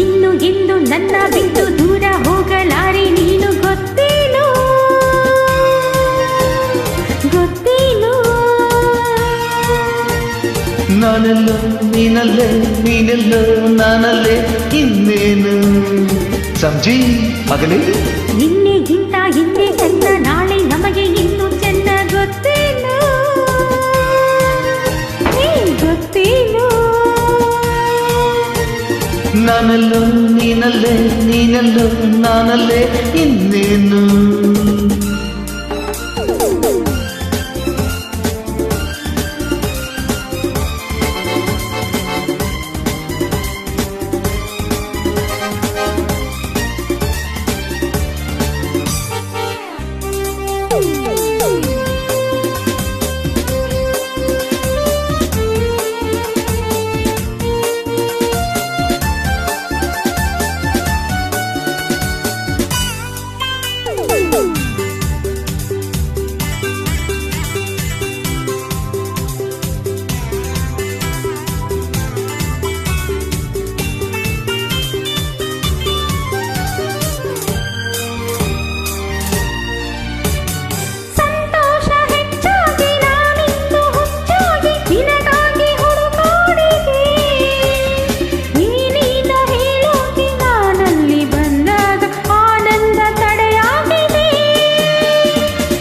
ಇನ್ನು ಎಂದು ನನ್ನ ಬಿಟ್ಟು ದೂರ ಹೋಗಲಾರೆ ನೀನು ಗೊತ್ತೇನು ಗೊತ್ತೇನು ನಾನೆಲ್ಲೋ ನೀನಲ್ಲೇ ನೀನೆಲ್ಲೋ ನಾನಲ್ಲೇ ಇನ್ನೇನು ಸಂಜಿ ಮಗನೇ ನಿನ್ನೆಗಿಂತ ಹಿಂದೆ ಚಂದ ನಾಳೆ ನಮಗೆ ಇನ್ನು ಚೆಂದ ಗೊತ್ತೇನು ಗೊತ್ತೇನು ನಾನೆಲ್ಲೋ ನೀನಲ್ಲೇ ನೀನೆಲ್ಲೋ ನಾನಲ್ಲೇ ಇನ್ನೇನು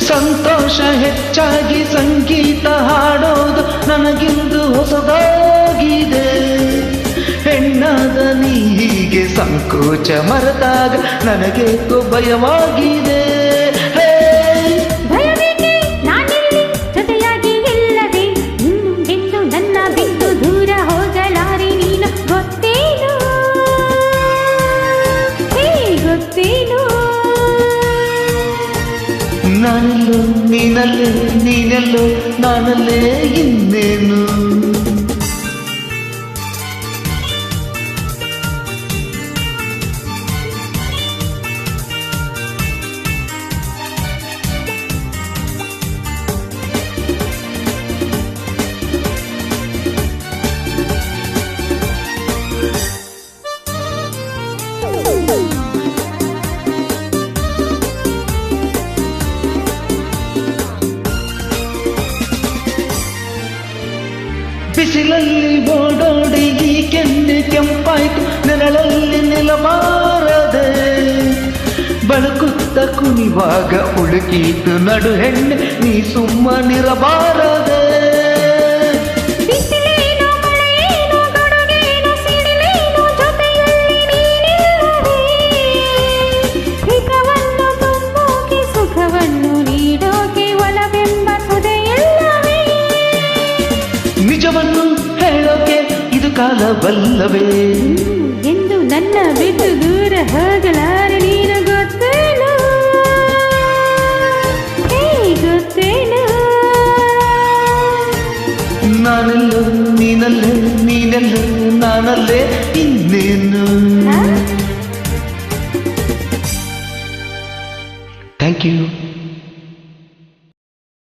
ಸಂತೋಷ ಹೆಚ್ಚಾಗಿ ಸಂಗೀತ ಹಾಡೋದು ನನಗಿಂದು ಹೊಸದಾಗಿದೆ ಹೆಣ್ಣಾದ ನೀ ಹೀಗೆ ಸಂಕೋಚ ಮರೆತಾಗ ನನಗೆ ಭಯವಾಗಿದೆ ಭಯವೇಕೆ ನಾನಿಲ್ಲಿ ಜೊತೆಯಾಗಿ ಇಲ್ಲದೆ ಇನ್ನು ಎಂದು ನನ್ನ ಬಿಟ್ಟು ದೂರ ಹೋಗಲಾರೆ ನೀನು ಗೊತ್ತೇನು ಗೊತ್ತೇನು ನಾನೆಲ್ಲೋ ನೀನಲ್ಲೇ ನೀನೆಲ್ಲೋ ನಾನಲ್ಲೇ ಇನ್ನೇನು ಬಿಸಿಲಲ್ಲಿ ಓಡೋಡಿ ಈ ಕೆಂದು ಕೆಂಪಾಯ್ತು ನೆರಳಲ್ಲಿ ನಿಲ್ಲಬಾರದೆ ಬಳಕುತ್ತ ಕುಣಿವಾಗ ಉಳುಕೀತು ನಡು ಹೆಣ್ಣೆ ನೀ ಸುಮ್ಮನಿರಬಾರದೆ ನಿಜವನ್ನು ಹೇಳೋಕೆ ಇದು ಕಾಲವಲ್ಲವೇ ಎಂದು ನನ್ನ ಬಿಟ್ಟು ದೂರ ಹೋಗಲಾರೆ ನೀನು ಗೊತ್ತೇನು ಗೊತ್ತೇನು ನಾನೆಲ್ಲೋ ನೀನಲ್ಲೇ ನೀನೆಲ್ಲೋ ನಾನಲ್ಲೇ ಇನ್ನೇನು